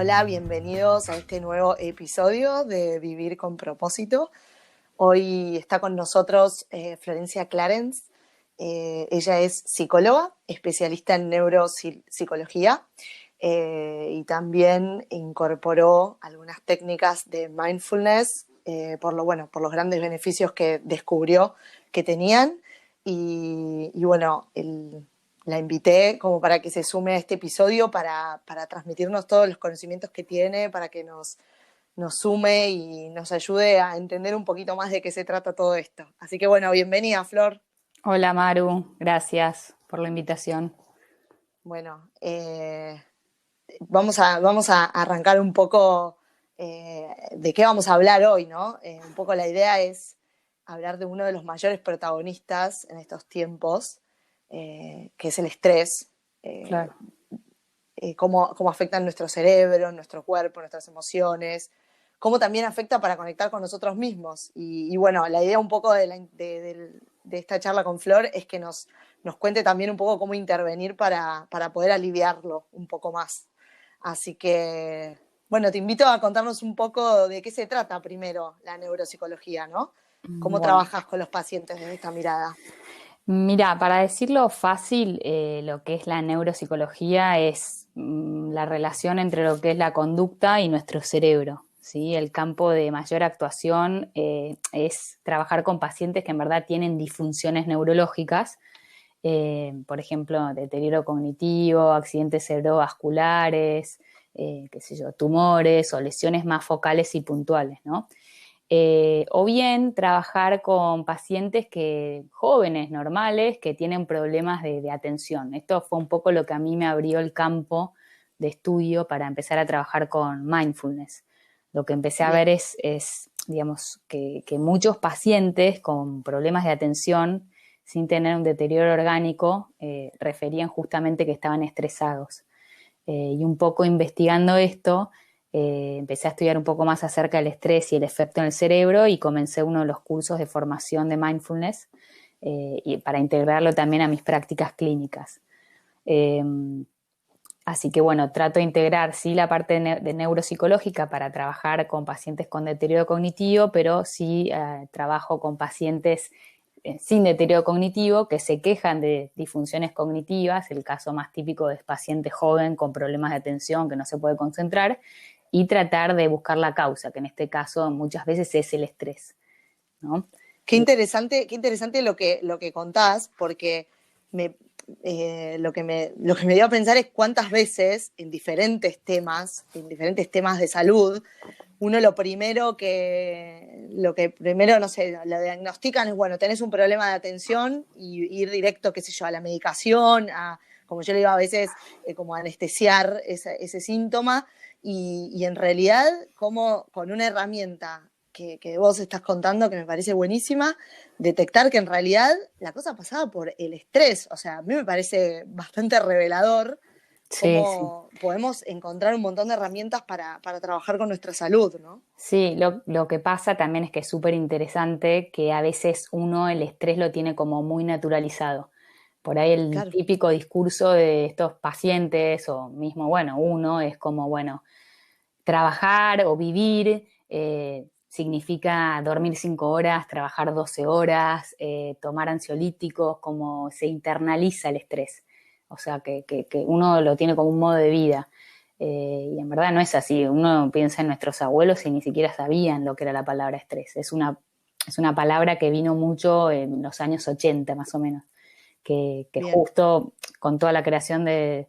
Hola, bienvenidos a este nuevo episodio de Vivir con Propósito. Hoy está con nosotros Florencia Clarence. Ella es psicóloga, especialista en neuropsicología y también incorporó algunas técnicas de mindfulness por los grandes beneficios que descubrió que tenían. La invité como para que se sume a este episodio para transmitirnos todos los conocimientos que tiene, para que nos sume y nos ayude a entender un poquito más de qué se trata todo esto. Así que bueno, bienvenida, Flor. Hola Maru, gracias por la invitación. Bueno, vamos a arrancar un poco de qué vamos a hablar hoy, ¿no? Un poco la idea es hablar de uno de los mayores protagonistas en estos tiempos, que es el estrés. Claro. Cómo afecta en nuestro cerebro, nuestro cuerpo, nuestras emociones, cómo también afecta para conectar con nosotros mismos. Y bueno, la idea un poco de esta charla con Flor es que nos cuente también un poco cómo intervenir para poder aliviarlo un poco más. Así que, bueno, te invito a contarnos un poco de qué se trata primero la neuropsicología, ¿no? ¿Cómo Bueno, trabajas con los pacientes desde esta mirada? mira, para decirlo fácil, lo que es la neuropsicología es la relación entre lo que es la conducta y nuestro cerebro, ¿sí? El campo de mayor actuación es trabajar con pacientes que en verdad tienen disfunciones neurológicas, por ejemplo, deterioro cognitivo, accidentes cerebrovasculares, qué sé yo, tumores o lesiones más focales y puntuales, ¿no? O bien trabajar con pacientes jóvenes, normales, que tienen problemas de atención. Esto fue un poco lo que a mí me abrió el campo de estudio para empezar a trabajar con mindfulness. Lo que empecé a Bien. ver digamos, que muchos pacientes con problemas de atención, sin tener un deterioro orgánico, referían justamente que estaban estresados. Y un poco investigando esto, empecé a estudiar un poco más acerca del estrés y el efecto en el cerebro y comencé uno de los cursos de formación de mindfulness y para integrarlo también a mis prácticas clínicas. Eh, Así que bueno, trato de integrar sí la parte de neuropsicológica para trabajar con pacientes con deterioro cognitivo, pero sí trabajo con pacientes sin deterioro cognitivo que se quejan de disfunciones cognitivas. El caso más típico es paciente joven con problemas de atención que no se puede concentrar y tratar de buscar la causa, que en este caso muchas veces es el estrés, ¿no? Qué interesante lo que contás, porque lo que me dio a pensar es cuántas veces en diferentes temas de salud, uno lo que primero, no sé, lo diagnostican es, bueno, tenés un problema de atención y ir directo, qué sé yo, a la medicación, como yo le digo a veces, como anestesiar ese síntoma, y en realidad, como con una herramienta que vos estás contando, que me parece buenísima, detectar que en realidad la cosa pasaba por el estrés. O sea, a mí me parece bastante revelador Sí, sí. cómo podemos encontrar un montón de herramientas para trabajar con nuestra salud, ¿no? Sí, lo que pasa también es que es súper interesante que a veces uno el estrés lo tiene como muy naturalizado. Por ahí el Claro. típico discurso de estos pacientes o mismo, bueno, uno es como, bueno, trabajar o vivir significa dormir 5 horas, trabajar 12 horas, tomar ansiolíticos, como se internaliza el estrés. O sea, que uno lo tiene como un modo de vida. Y en verdad no es así. Uno piensa en nuestros abuelos y ni siquiera sabían lo que era la palabra estrés. Es una palabra que vino mucho en los años 80 más o menos, que Bien. justo con toda la creación de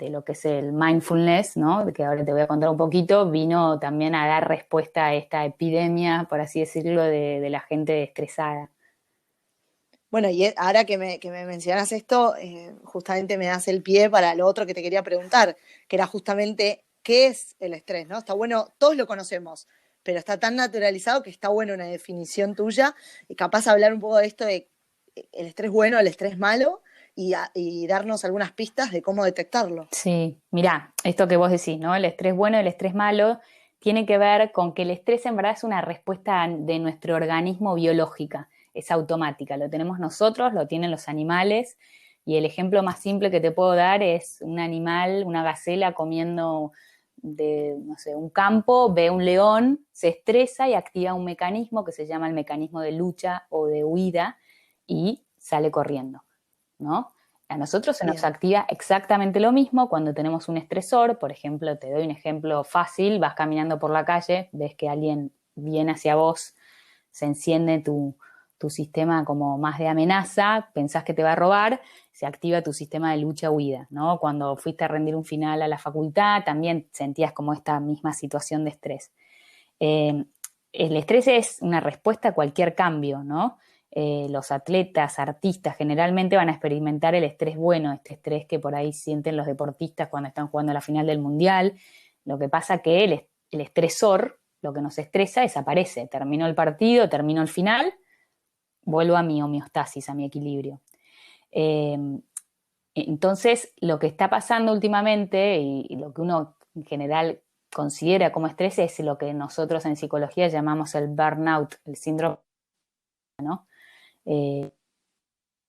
lo que es el mindfulness, ¿no? De que ahora te voy a contar un poquito, vino también a dar respuesta a esta epidemia, por así decirlo, de la gente estresada. Bueno, y ahora que me mencionas esto, justamente me das el pie para lo otro que te quería preguntar, que era justamente qué es el estrés, ¿no? Está bueno, todos lo conocemos, pero está tan naturalizado que está bueno una definición tuya y capaz hablar un poco de esto de el estrés bueno, el estrés malo y darnos algunas pistas de cómo detectarlo. Sí, mirá, esto que vos decís, ¿no? El estrés bueno y el estrés malo tiene que ver con que el estrés en verdad es una respuesta de nuestro organismo biológica, es automática, lo tenemos nosotros, lo tienen los animales, y el ejemplo más simple que te puedo dar es un animal, una gacela comiendo no sé, un campo, ve un león, se estresa y activa un mecanismo que se llama el mecanismo de lucha o de huida y sale corriendo, ¿no? A nosotros se nos activa exactamente lo mismo cuando tenemos un estresor. Por ejemplo, te doy un ejemplo fácil, vas caminando por la calle, ves que alguien viene hacia vos, se enciende tu sistema como más de amenaza, pensás que te va a robar, se activa tu sistema de lucha-huida, ¿no? Cuando fuiste a rendir un final a la facultad, también sentías como esta misma situación de estrés. El estrés es una respuesta a cualquier cambio, ¿no? Los atletas, artistas, generalmente van a experimentar el estrés bueno, este estrés que por ahí sienten los deportistas cuando están jugando a la final del mundial. Lo que pasa que el estresor, lo que nos estresa, desaparece. Terminó el partido, terminó el final, vuelvo a mi homeostasis, a mi equilibrio. Entonces, lo que está pasando últimamente y lo que uno en general considera como estrés es lo que nosotros en psicología llamamos el burnout, el síndrome, ¿no? Este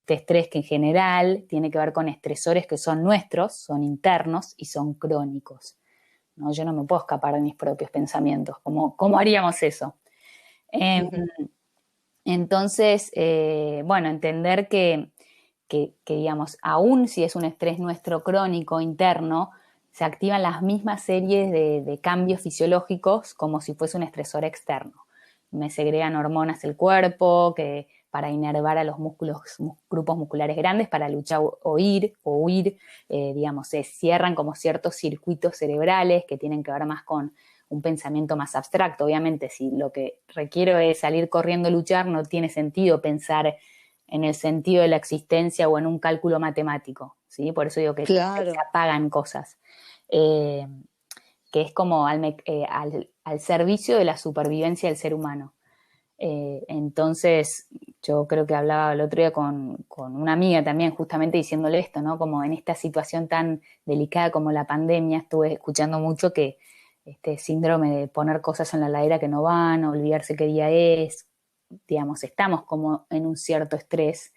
estrés que en general tiene que ver con estresores que son nuestros, son internos y son crónicos, ¿no? Yo no me puedo escapar de mis propios pensamientos. ¿Cómo haríamos eso? Entonces, bueno, entender que, digamos, aún si es un estrés nuestro crónico, interno, se activan las mismas series de cambios fisiológicos como si fuese un estresor externo. Me segregan hormonas el cuerpo para inervar a los grupos musculares grandes para luchar o huir, digamos, se cierran como ciertos circuitos cerebrales que tienen que ver más con un pensamiento más abstracto. Obviamente, si lo que requiero es salir corriendo a luchar, no tiene sentido pensar en el sentido de la existencia o en un cálculo matemático, ¿sí? Por eso digo que se apagan cosas. Que es como al servicio de la supervivencia del ser humano. Entonces, yo creo que hablaba el otro día con una amiga también, justamente diciéndole esto, ¿no? Como en esta situación tan delicada como la pandemia, estuve escuchando mucho que este síndrome de poner cosas en la heladera que no van, olvidarse qué día es, digamos, estamos como en un cierto estrés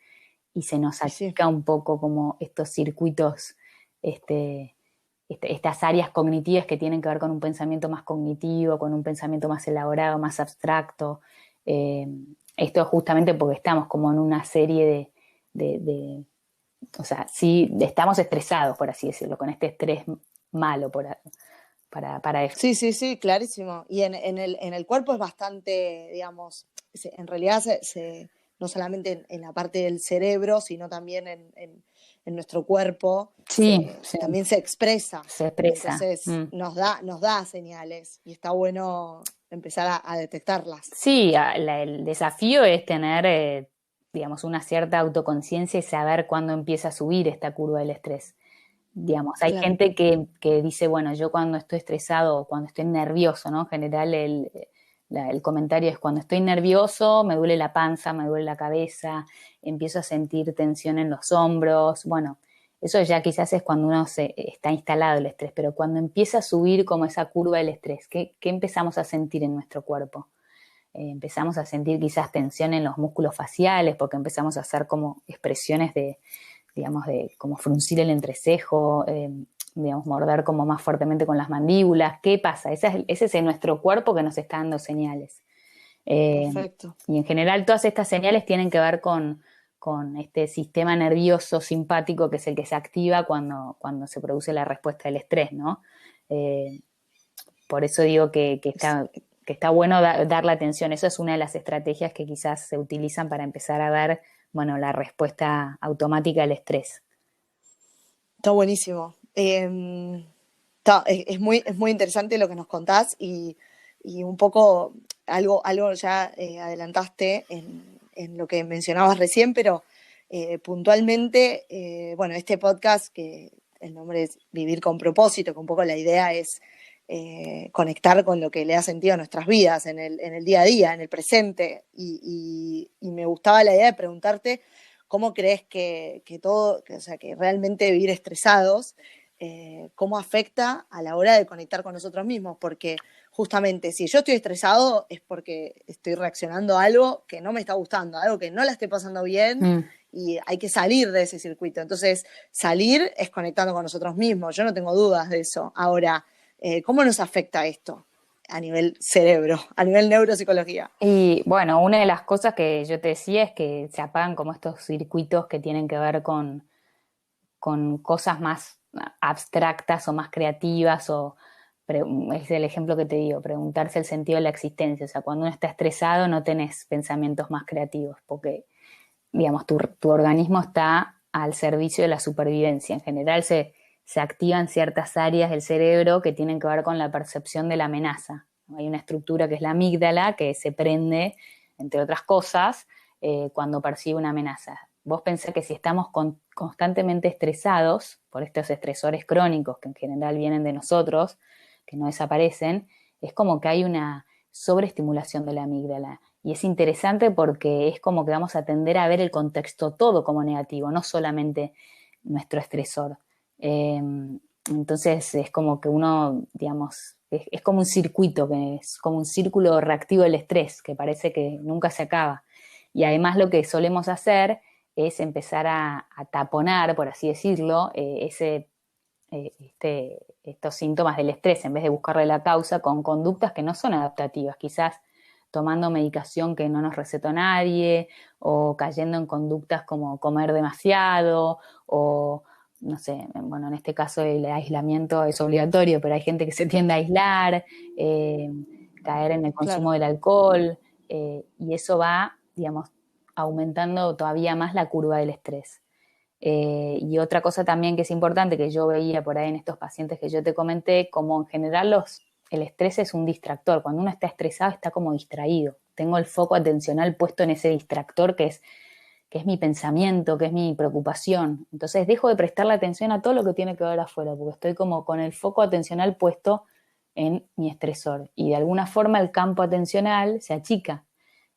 y se nos achica un poco como estos circuitos, estas áreas cognitivas que tienen que ver con un pensamiento más cognitivo, con un pensamiento más elaborado, más abstracto. Esto es justamente porque estamos como en una serie o sea, sí, estamos estresados, por así decirlo, con este estrés malo para eso. Sí, clarísimo. Y en el cuerpo es bastante, digamos, en realidad no solamente en la parte del cerebro, sino también en nuestro cuerpo, sí. también se expresa. Se expresa. Entonces nos da señales y está bueno empezar a detectarlas. Sí, el desafío es tener, digamos, una cierta autoconciencia y saber cuándo empieza a subir esta curva del estrés. Digamos, hay gente que dice, bueno, yo cuando estoy estresado o cuando estoy nervioso, ¿no? En general el comentario es cuando estoy nervioso, me duele la panza, me duele la cabeza, empiezo a sentir tensión en los hombros. Bueno, eso ya quizás es cuando uno está instalado el estrés, pero cuando empieza a subir como esa curva del estrés, ¿qué empezamos a sentir en nuestro cuerpo? Empezamos a sentir quizás tensión en los músculos faciales porque empezamos a hacer como expresiones digamos, de como fruncir el entrecejo, digamos, morder como más fuertemente con las mandíbulas. ¿Qué pasa? Ese es nuestro cuerpo que nos está dando señales. Perfecto. Y en general todas estas señales tienen que ver con este sistema nervioso simpático que es el que se activa cuando se produce la respuesta del estrés, ¿no? Por eso digo que está bueno darle atención. Eso es una de las estrategias que quizás se utilizan para empezar a dar, bueno, la respuesta automática al estrés. Está buenísimo. Es muy interesante lo que nos contás y un poco algo ya adelantaste en lo que mencionabas recién, pero puntualmente, bueno, este podcast, que el nombre es Vivir con propósito, que un poco la idea es conectar con lo que le da sentido a nuestras vidas en el día a día, en el presente, y me gustaba la idea de preguntarte cómo crees que todo, o sea, que realmente vivir estresados, cómo afecta a la hora de conectar con nosotros mismos, porque justamente si yo estoy estresado es porque estoy reaccionando a algo que no me está gustando, algo que no la estoy pasando bien y hay que salir de ese circuito. Entonces, salir es conectando con nosotros mismos, yo no tengo dudas de eso. Ahora, ¿Cómo nos afecta esto a nivel cerebro, a nivel neuropsicología? Y bueno, una de las cosas que yo te decía es que se apagan como estos circuitos que tienen que ver con cosas más abstractas o más creativas es el ejemplo que te digo, preguntarse el sentido de la existencia. O sea, cuando uno está estresado no tenés pensamientos más creativos porque, digamos, tu organismo está al servicio de la supervivencia. En general se activan ciertas áreas del cerebro que tienen que ver con la percepción de la amenaza. Hay una estructura que es la amígdala que se prende, entre otras cosas, cuando percibe una amenaza. Vos pensás que si estamos constantemente estresados por estos estresores crónicos que en general vienen de nosotros, que no desaparecen, es como que hay una sobreestimulación de la amígdala. Y es interesante porque es como que vamos a tender a ver el contexto todo como negativo, no solamente nuestro estresor. Entonces es como que uno, digamos, es como un circuito, que es como un círculo reactivo del estrés, que parece que nunca se acaba. Y además lo que solemos hacer es empezar a taponar, por así decirlo, estos síntomas del estrés, en vez de buscarle la causa con conductas que no son adaptativas, quizás tomando medicación que no nos recetó nadie, o cayendo en conductas como comer demasiado, o no sé, bueno, en este caso el aislamiento es obligatorio, pero hay gente que se tiende a aislar, eh, caer en el consumo Claro. del alcohol, y eso va, digamos, aumentando todavía más la curva del estrés. Y otra cosa también que es importante, que yo veía por ahí en estos pacientes que yo te comenté, como en general el estrés es un distractor. Cuando uno está estresado está como distraído. Tengo el foco atencional puesto en ese distractor que es mi pensamiento, que es mi preocupación. Entonces dejo de prestarle atención a todo lo que tiene que ver afuera, porque estoy como con el foco atencional puesto en mi estresor. Y de alguna forma el campo atencional se achica.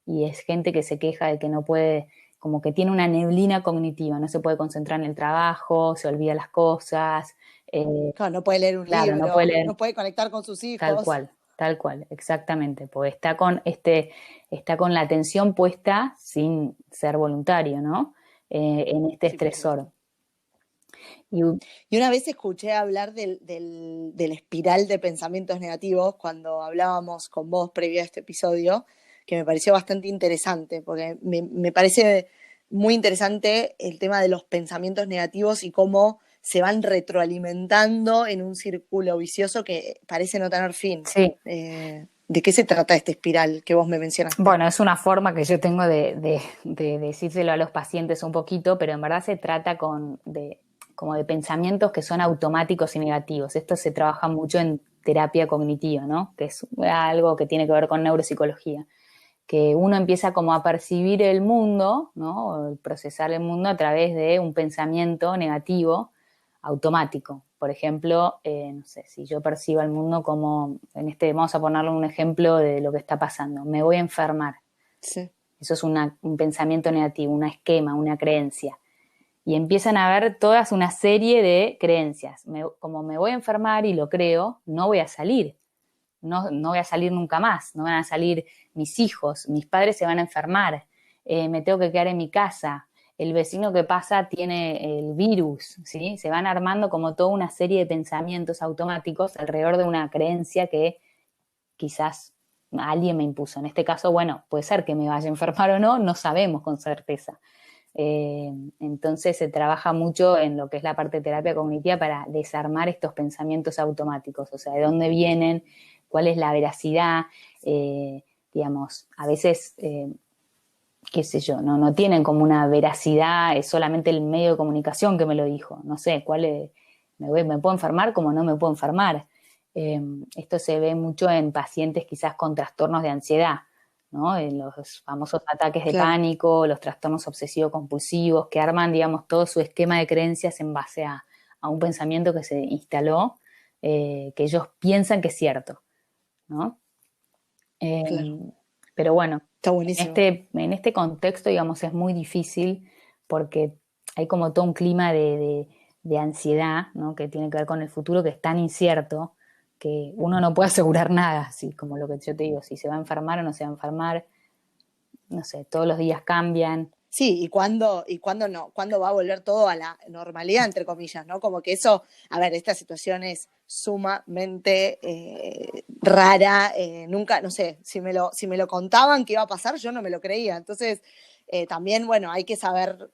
Y es gente que se queja de que no puede, como que tiene una neblina cognitiva, no se puede concentrar en el trabajo, se olvida las cosas. Claro, no puede leer un Claro, no libro, puede leer. no puede conectar con sus hijos. Tal cual, exactamente, porque está con la atención puesta sin ser voluntario, ¿no? En este Sí, por estresor. supuesto. Y Y una vez escuché hablar del espiral de pensamientos negativos cuando hablábamos con vos previo a este episodio, que me pareció bastante interesante, porque me parece muy interesante el tema de los pensamientos negativos y cómo se van retroalimentando en un círculo vicioso que parece no tener fin. sí, ¿De qué se trata este espiral que vos me mencionaste? bueno, es una forma que yo tengo de decírselo a los pacientes un poquito, pero en verdad se trata como de pensamientos que son automáticos y negativos. Esto se trabaja mucho en terapia cognitiva, ¿no? Que es algo que tiene que ver con neuropsicología. Que uno empieza como a percibir el mundo, ¿no? O procesar el mundo a través de un pensamiento negativo automático. Por ejemplo, no sé, si yo percibo el mundo como, vamos a ponerle un ejemplo de lo que está pasando, me voy a enfermar. Sí. Eso es un pensamiento negativo, un esquema, una creencia. Y empiezan a haber todas una serie de creencias. Como me voy a enfermar y lo creo, no voy a salir. No voy a salir nunca más, no van a salir mis hijos, mis padres se van a enfermar, me tengo que quedar en mi casa, el vecino que pasa tiene el virus, ¿sí? Se van armando como toda una serie de pensamientos automáticos alrededor de una creencia que quizás alguien me impuso. En este caso, bueno, puede ser que me vaya a enfermar o no, no sabemos con certeza. Entonces se trabaja mucho en lo que es la parte de terapia cognitiva para desarmar estos pensamientos automáticos, o sea, de dónde vienen, cuál es la veracidad, digamos, a veces, qué sé yo, no tienen como una veracidad, es solamente el medio de comunicación que me lo dijo, no sé, cuál es, me puedo enfermar como no me puedo enfermar. Esto se ve mucho en pacientes quizás con trastornos de ansiedad, ¿no? En los famosos ataques de Claro. pánico, los trastornos obsesivo-compulsivos, que arman, digamos, todo su esquema de creencias en base a un pensamiento que se instaló, que ellos piensan que es cierto, ¿no? Claro. Pero bueno, Está buenísimo. en este contexto, digamos, es muy difícil porque hay como todo un clima de ansiedad, ¿no? Que tiene que ver con el futuro, que es tan incierto que uno no puede asegurar nada, así como lo que yo te digo, si se va a enfermar o no se va a enfermar, no sé, todos los días cambian. Sí, y cuándo no, cuándo va a volver todo a la normalidad, entre comillas, ¿no? Como que eso, a ver, esta situación es sumamente rara, nunca, no sé, si me lo contaban que iba a pasar, yo no me lo creía. Entonces, también, bueno, hay que saber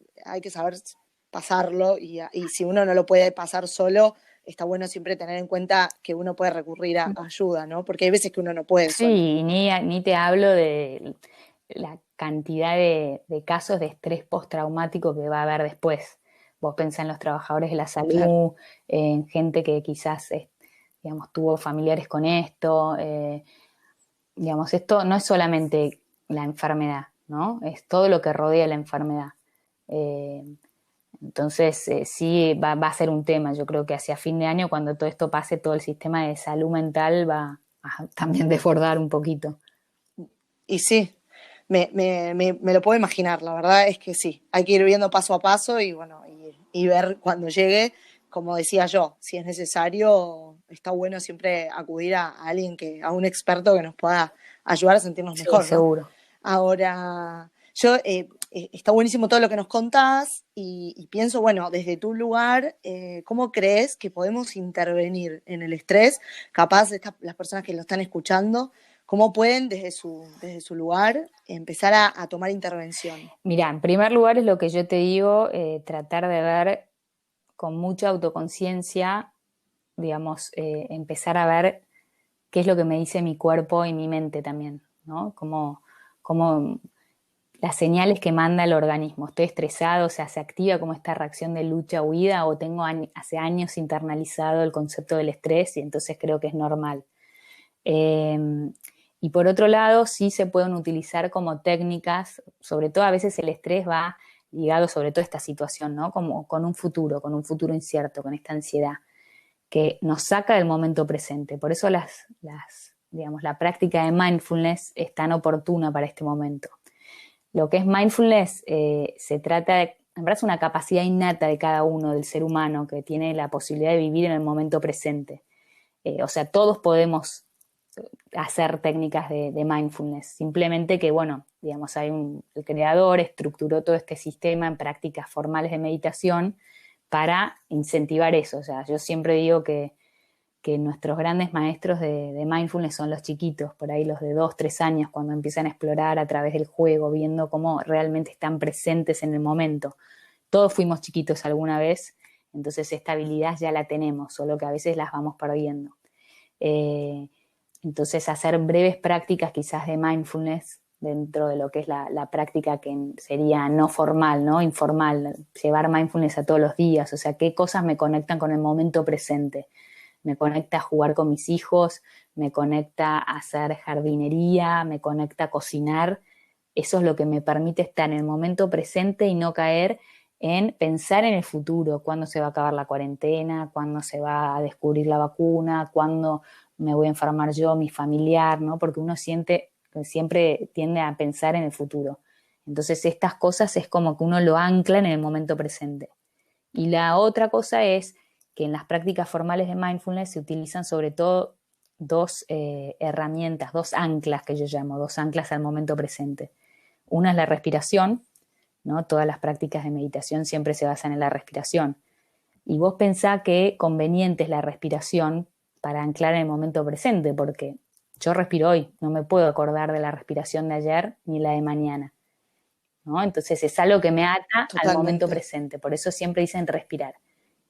pasarlo y si uno no lo puede pasar solo, está bueno siempre tener en cuenta que uno puede recurrir a ayuda, ¿no? Porque hay veces que uno no puede solo. Sí, ni te hablo de la cantidad de casos de estrés postraumático que va a haber después. Vos pensás en los trabajadores de la Claro, salud, en gente que quizás, digamos, tuvo familiares con esto. Digamos, esto no es solamente la enfermedad, ¿no? Es todo lo que rodea la enfermedad. Eh, entonces, sí, va a ser un tema. Yo creo que hacia fin de año, cuando todo esto pase, todo el sistema de salud mental va a también desbordar un poquito. y sí, me lo puedo imaginar, la verdad es que sí, hay que ir viendo paso a paso y bueno, y ver cuando llegue, como decía yo, si es necesario, está bueno siempre acudir a alguien a un experto que nos pueda ayudar a sentirnos Sí, mejor, ¿no? seguro. Ahora, está buenísimo todo lo que nos contás y pienso, bueno, desde tu lugar, ¿cómo crees que podemos intervenir en el estrés? Capaz las personas que lo están escuchando, ¿cómo pueden desde su lugar empezar a tomar intervención? Mira, en primer lugar es lo que yo te digo, tratar de ver con mucha autoconciencia, digamos, empezar a ver qué es lo que me dice mi cuerpo y mi mente también, ¿no? Como las señales que manda el organismo. Estoy estresado, o sea, se activa como esta reacción de lucha-huida o tengo hace años internalizado el concepto del estrés y entonces creo que es normal. Eh, y por otro lado, sí se pueden utilizar como técnicas, sobre todo a veces el estrés va ligado sobre todo a esta situación, ¿no? Como con un futuro incierto, con esta ansiedad que nos saca del momento presente. Por eso digamos, la práctica de mindfulness es tan oportuna para este momento. Lo que es mindfulness se trata de, en verdad es una capacidad innata de cada uno, del ser humano, que tiene la posibilidad de vivir en el momento presente. O sea, todos podemos hacer técnicas de mindfulness, simplemente que, bueno, digamos, el creador estructuró todo este sistema en prácticas formales de meditación para incentivar eso. O sea, yo siempre digo que nuestros grandes maestros de mindfulness son los chiquitos, por ahí los de 2, 3 años, cuando empiezan a explorar a través del juego, viendo cómo realmente están presentes en el momento. Todos fuimos chiquitos alguna vez, entonces esta habilidad ya la tenemos, solo que a veces las vamos perdiendo. Eh, entonces hacer breves prácticas quizás de mindfulness dentro de lo que es la práctica que sería no formal, ¿no? Informal, llevar mindfulness a todos los días, o sea, qué cosas me conectan con el momento presente. Me conecta a jugar con mis hijos, me conecta a hacer jardinería, me conecta a cocinar. Eso es lo que me permite estar en el momento presente y no caer en pensar en el futuro, cuándo se va a acabar la cuarentena, cuándo se va a descubrir la vacuna, cuándo me voy a enfermar yo, mi familiar, ¿no? Porque uno siempre tiende a pensar en el futuro. Entonces estas cosas es como que uno lo ancla en el momento presente. Y la otra cosa es que en las prácticas formales de mindfulness se utilizan sobre todo dos herramientas, dos anclas que yo llamo, dos anclas al momento presente. Una es la respiración, ¿no? Todas las prácticas de meditación siempre se basan en la respiración. Y vos pensá que conveniente es la respiración para anclar en el momento presente, porque yo respiro hoy, no me puedo acordar de la respiración de ayer ni la de mañana, ¿no? Entonces es algo que me ata al momento Totalmente. presente, por eso siempre dicen respirar.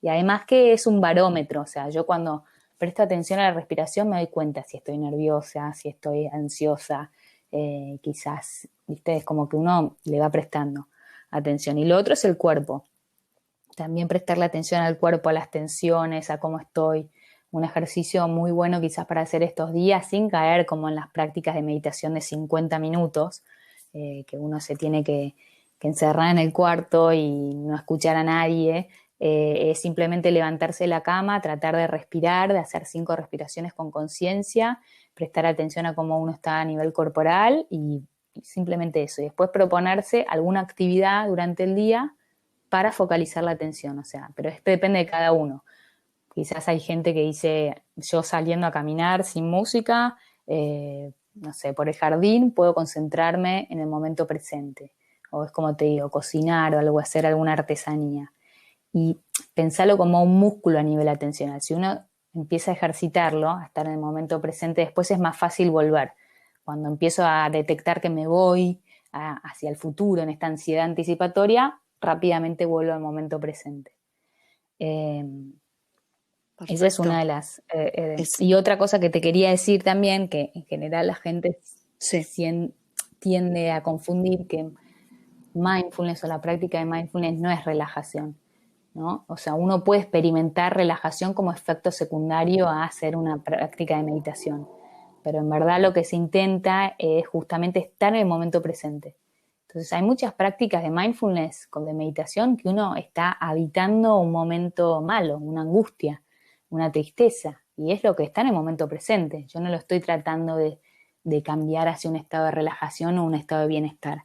Y además que es un barómetro, o sea, yo cuando presto atención a la respiración me doy cuenta si estoy nerviosa, si estoy ansiosa, quizás, ¿viste? Es como que uno le va prestando atención. Y lo otro es el cuerpo. También prestarle atención al cuerpo, a las tensiones, a cómo estoy. Un ejercicio muy bueno quizás para hacer estos días sin caer como en las prácticas de meditación de 50 minutos, que uno se tiene que encerrar en el cuarto y no escuchar a nadie. Es simplemente levantarse de la cama, tratar de respirar, de hacer 5 respiraciones con conciencia, prestar atención a cómo uno está a nivel corporal y simplemente eso. Y después proponerse alguna actividad durante el día para focalizar la atención, o sea, pero esto depende de cada uno. Quizás hay gente que dice, yo saliendo a caminar sin música, no sé, por el jardín puedo concentrarme en el momento presente. o es como te digo, cocinar o algo, hacer alguna artesanía. Y pensarlo como un músculo a nivel atencional. Si uno empieza a ejercitarlo, a estar en el momento presente, después es más fácil volver. Cuando empiezo a detectar que me voy hacia el futuro en esta ansiedad anticipatoria, rápidamente vuelvo al momento presente. Esa es una de las... y otra cosa que te quería decir también, que en general la gente tiende a confundir que mindfulness o la práctica de mindfulness no es relajación, ¿no? O sea, uno puede experimentar relajación como efecto secundario a hacer una práctica de meditación, pero en verdad lo que se intenta es justamente estar en el momento presente. Entonces hay muchas prácticas de mindfulness, de meditación, que uno está habitando un momento malo, una angustia, una tristeza, y es lo que está en el momento presente. Yo no lo estoy tratando de cambiar hacia un estado de relajación o un estado de bienestar.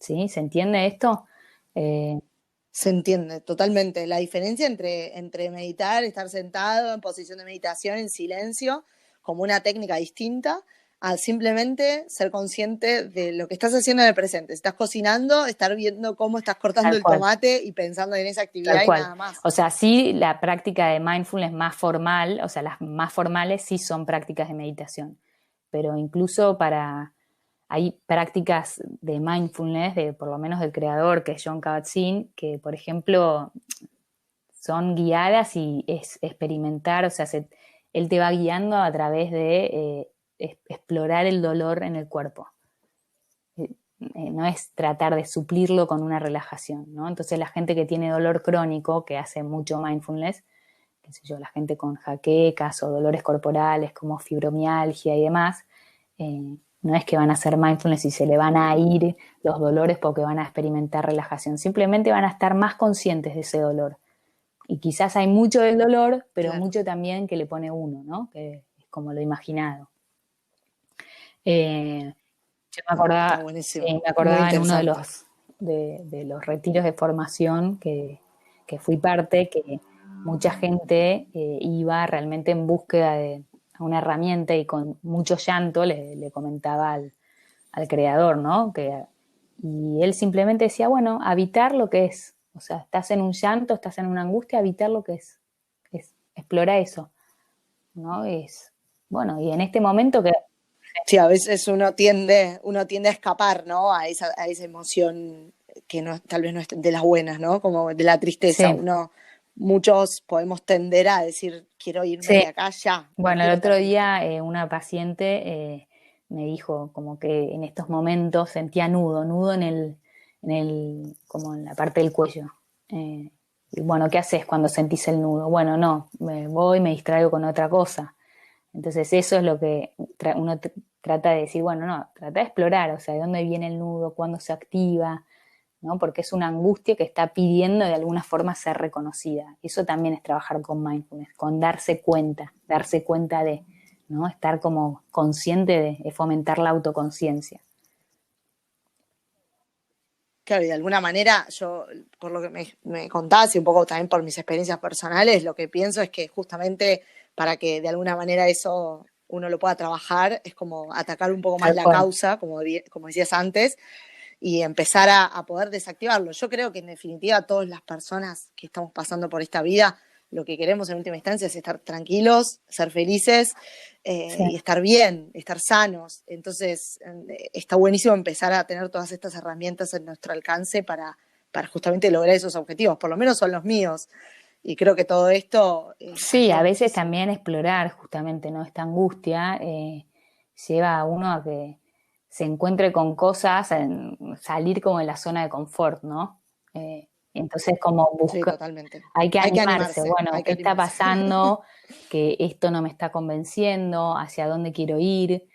¿Sí? ¿Se entiende esto? Se entiende totalmente. La diferencia entre meditar, estar sentado en posición de meditación, en silencio, como una técnica distinta, a simplemente ser consciente de lo que estás haciendo en el presente. Si estás cocinando, estar viendo cómo estás cortando el tomate y pensando en esa actividad y nada más. O sea, sí, la práctica de mindfulness más formal, o sea, las más formales sí son prácticas de meditación, pero incluso hay prácticas de mindfulness, por lo menos del creador, que es Jon Kabat-Zinn, que, por ejemplo, son guiadas y es experimentar, o sea, él te va guiando a través de explorar el dolor en el cuerpo. No es tratar de suplirlo con una relajación, ¿no? Entonces la gente que tiene dolor crónico, que hace mucho mindfulness, qué sé yo, la gente con jaquecas o dolores corporales como fibromialgia y demás, no es que van a hacer mindfulness y se le van a ir los dolores porque van a experimentar relajación, simplemente van a estar más conscientes de ese dolor. Y quizás hay mucho del dolor, pero mucho también que le pone uno, ¿no? Que es como lo imaginado. Yo me acordaba en uno de los retiros de formación que fui parte, que mucha gente iba realmente en búsqueda de una herramienta y con mucho llanto le comentaba al creador, ¿no? Y él simplemente decía, bueno, habitar lo que es. O sea, estás en un llanto, estás en una angustia, habitar lo que es explora eso, ¿no? Bueno, y en este momento que... Sí, a veces uno tiende a escapar, ¿no? A esa emoción que no, tal vez no es de las buenas, ¿no? Como de la tristeza. Sí. Muchos podemos tender a decir, quiero irme de acá ya. Bueno, el otro día una paciente me dijo como que en estos momentos sentía nudo como en la parte del cuello. Y bueno, ¿qué haces cuando sentís el nudo? Bueno, no, me distraigo con otra cosa. Entonces eso es lo que uno trata de decir, bueno, no, trata de explorar, o sea, de dónde viene el nudo, cuándo se activa, ¿no? Porque es una angustia que está pidiendo de alguna forma ser reconocida. Eso también es trabajar con mindfulness, con darse cuenta de, ¿no? Estar como consciente de fomentar la autoconciencia. Claro, y de alguna manera yo, por lo que me contás y un poco también por mis experiencias personales, lo que pienso es que justamente para que de alguna manera eso uno lo pueda trabajar, es como atacar un poco más la causa, como decías antes, y empezar a poder desactivarlo. Yo creo que en definitiva todas las personas que estamos pasando por esta vida, lo que queremos en última instancia es estar tranquilos, ser felices y estar bien, estar sanos. Entonces está buenísimo empezar a tener todas estas herramientas en nuestro alcance para justamente lograr esos objetivos, por lo menos son los míos. Y creo que todo esto... sí, a veces también explorar justamente, ¿no? Esta angustia lleva a uno a que se encuentre con cosas, salir como de la zona de confort, ¿no? Entonces como buscar, totalmente. Hay que animarse. Bueno, ¿qué está pasando? Que esto no me está convenciendo, hacia dónde quiero ir,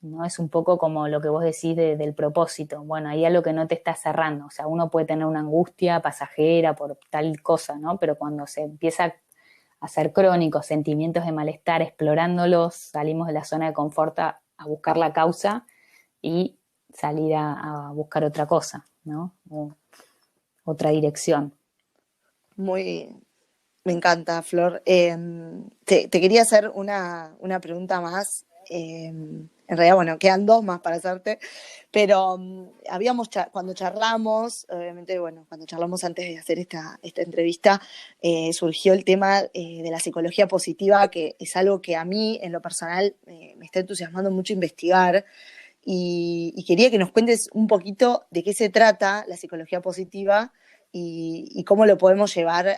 ¿no? Es un poco como lo que vos decís del propósito. Bueno, hay algo que no te está cerrando, o sea, uno puede tener una angustia pasajera por tal cosa, ¿no? Pero cuando se empieza a ser crónico, sentimientos de malestar, explorándolos, salimos de la zona de confort a buscar la causa y salir a buscar otra cosa, ¿no? Otra dirección. Me encanta, Flor. Te quería hacer una pregunta más en realidad, bueno, quedan 2 más para hacerte, pero cuando charlamos, obviamente, bueno, cuando charlamos antes de hacer esta entrevista, surgió el tema de la psicología positiva, que es algo que a mí, en lo personal, me está entusiasmando mucho investigar, y quería que nos cuentes un poquito de qué se trata la psicología positiva y cómo lo podemos llevar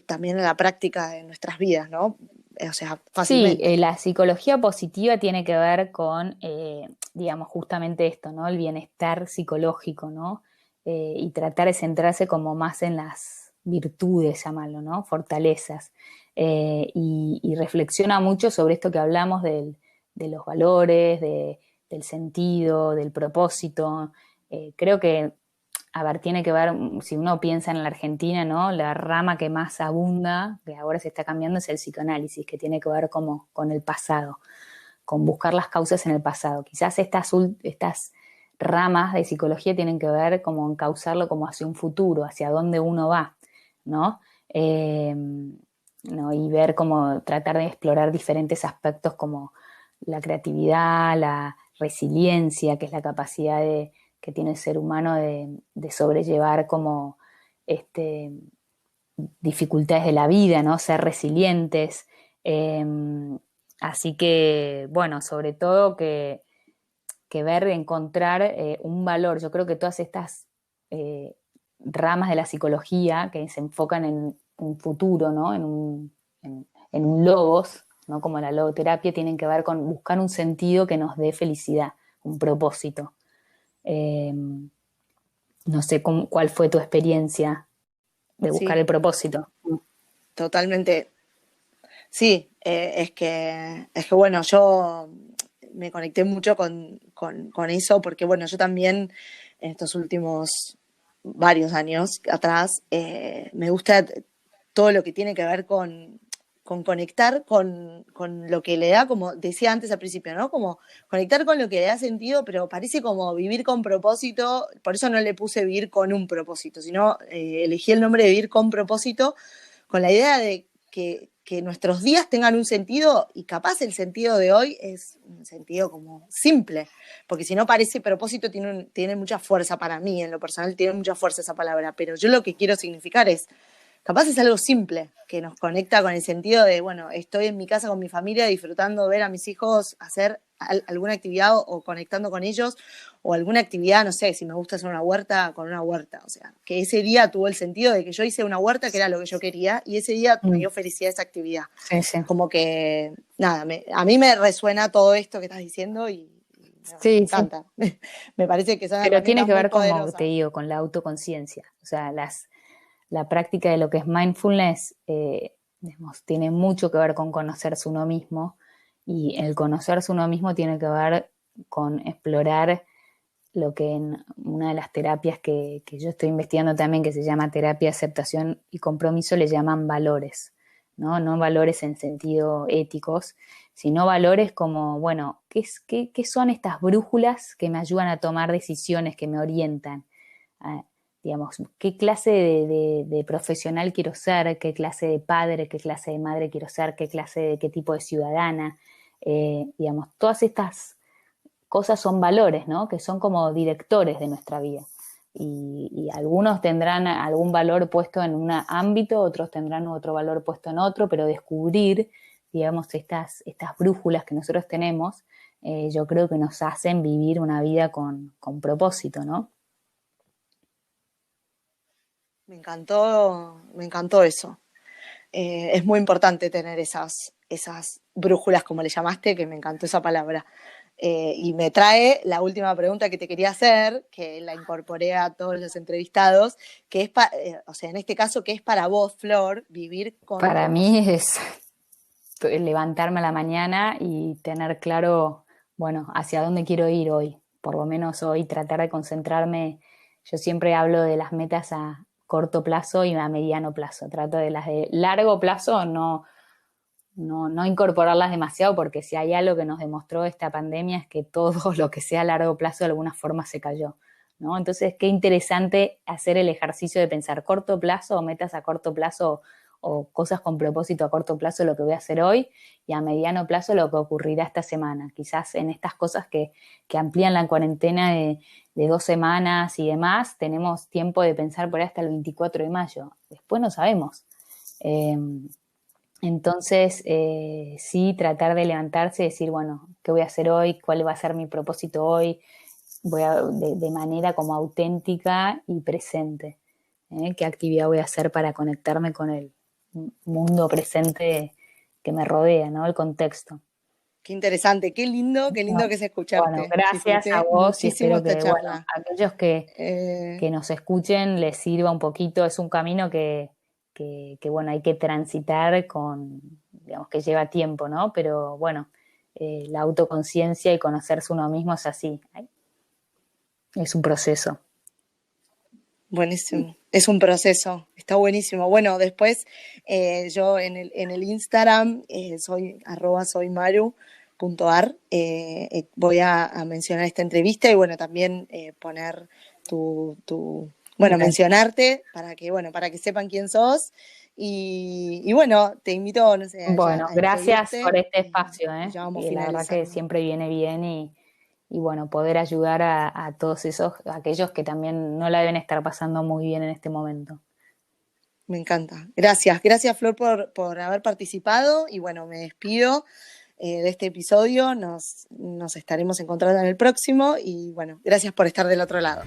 también a la práctica de nuestras vidas, ¿no? O sea, Sí, fácilmente. la psicología positiva tiene que ver con, digamos, justamente esto, ¿no? El bienestar psicológico, ¿no? Y tratar de centrarse como más en las virtudes, llamarlo, ¿no? Fortalezas. Y reflexiona mucho sobre esto que hablamos de los valores, del sentido, del propósito. Creo que a ver, tiene que ver, si uno piensa en la Argentina, ¿no? La rama que más abunda, que ahora se está cambiando, es el psicoanálisis, que tiene que ver como con el pasado, con buscar las causas en el pasado. Quizás estas ramas de psicología tienen que ver como en causarlo como hacia un futuro, hacia dónde uno va, ¿no? ¿No? Y ver cómo tratar de explorar diferentes aspectos como la creatividad, la resiliencia, que es la capacidad que tiene el ser humano de sobrellevar como dificultades de la vida, ¿no? Ser resilientes. Eh, Así que, bueno, sobre todo que ver, encontrar un valor. Yo creo que todas estas eh, ramas de la psicología que se enfocan en un futuro, ¿no? En un logos, ¿no? Como la logoterapia, tienen que ver con buscar un sentido que nos dé felicidad, un propósito. Eh, no sé cuál fue tu experiencia de buscar Sí, el propósito. totalmente. Sí, es que bueno, yo me conecté mucho con eso porque bueno, yo también en estos últimos varios años atrás me gusta todo lo que tiene que ver con conectar con lo que le da, como decía antes al principio, ¿no? Como conectar con lo que le da sentido, pero parece como vivir con propósito, por eso no le puse vivir con un propósito, sino elegí el nombre de vivir con propósito, con la idea de que nuestros días tengan un sentido y capaz el sentido de hoy es un sentido como simple, porque si no parece propósito tiene mucha fuerza para mí, en lo personal tiene mucha fuerza esa palabra, pero yo lo que quiero significar es, capaz es algo simple, que nos conecta con el sentido de, bueno, estoy en mi casa con mi familia disfrutando ver a mis hijos hacer alguna actividad o conectando con ellos, o alguna actividad, no sé, si me gusta hacer una huerta, con una huerta. O sea, que ese día tuvo el sentido de que yo hice una huerta, que era lo que yo quería, y ese día me Mm, dio felicidad esa actividad. sí, sí. Como que, nada, a mí me resuena todo esto que estás diciendo y me Sí, sí. encanta. Me parece que son Pero tiene herramientas que muy ver, como te poderosas. digo, con la autoconciencia. O sea, la práctica de lo que es mindfulness, digamos, tiene mucho que ver con conocerse uno mismo, y el conocerse uno mismo tiene que ver con explorar lo que en una de las terapias que yo estoy investigando también, que se llama terapia de aceptación y compromiso, le llaman valores, ¿no? No valores en sentido éticos, sino valores como, bueno, ¿qué son estas brújulas que me ayudan a tomar decisiones, que me orientan? A, digamos, qué clase de profesional quiero ser, qué clase de padre, qué clase de madre quiero ser, qué tipo de ciudadana, digamos, todas estas cosas son valores, ¿no? Que son como directores de nuestra vida. Y algunos tendrán algún valor puesto en un ámbito, otros tendrán otro valor puesto en otro, pero descubrir, digamos, estas brújulas que nosotros tenemos, yo creo que nos hacen vivir una vida con propósito, ¿no? Me encantó eso. Es muy importante tener esas brújulas, como le llamaste, que me encantó esa palabra. Y me trae la última pregunta que te quería hacer, que la incorporé a todos los entrevistados, que es, o sea, en este caso, ¿qué es para vos, Flor, vivir con Para mí propósito? es levantarme a la mañana y tener claro, bueno, hacia dónde quiero ir hoy. Por lo menos hoy tratar de concentrarme. Yo siempre hablo de las metas a corto plazo y a mediano plazo. Trato de las de largo plazo no incorporarlas demasiado, porque si hay algo que nos demostró esta pandemia es que todo lo que sea a largo plazo de alguna forma se cayó, ¿no? Entonces, qué interesante hacer el ejercicio de pensar corto plazo o metas a corto plazo o cosas con propósito a corto plazo, lo que voy a hacer hoy, y a mediano plazo lo que ocurrirá esta semana. Quizás en estas cosas que amplían la cuarentena de 2 semanas y demás, tenemos tiempo de pensar por ahí hasta el 24 de mayo. Después no sabemos. Entonces, sí, tratar de levantarse y decir, bueno, ¿qué voy a hacer hoy? ¿Cuál va a ser mi propósito hoy? De manera como auténtica y presente. ¿Qué actividad voy a hacer para conectarme con el mundo presente que me rodea, ¿no? El contexto. Qué interesante, qué lindo que es Bueno, escucharte. gracias a Disfruté vos y muchísimo espero esta que, bueno, charla. aquellos que nos escuchen les sirva un poquito. Es un camino que, bueno, hay que transitar digamos, que lleva tiempo, ¿no? Pero, bueno, la autoconciencia y conocerse uno mismo es así. Es un proceso. Buenísimo. Es un proceso, está buenísimo. Bueno, después yo en el Instagram soy @soymaru.ar. Voy a mencionar esta entrevista y bueno, también poner bueno, mencionarte para que sepan quién sos. Y bueno, te invito, no sé, Bueno, a gracias despedirte por este espacio, y ya vamos y la verdad que finalizando. siempre viene bien y bueno, poder ayudar a todos aquellos que también no la deben estar pasando muy bien en este momento. Me encanta. Gracias Flor por haber participado y bueno, me despido de este episodio. Nos estaremos encontrando en el próximo y bueno, gracias por estar del otro lado.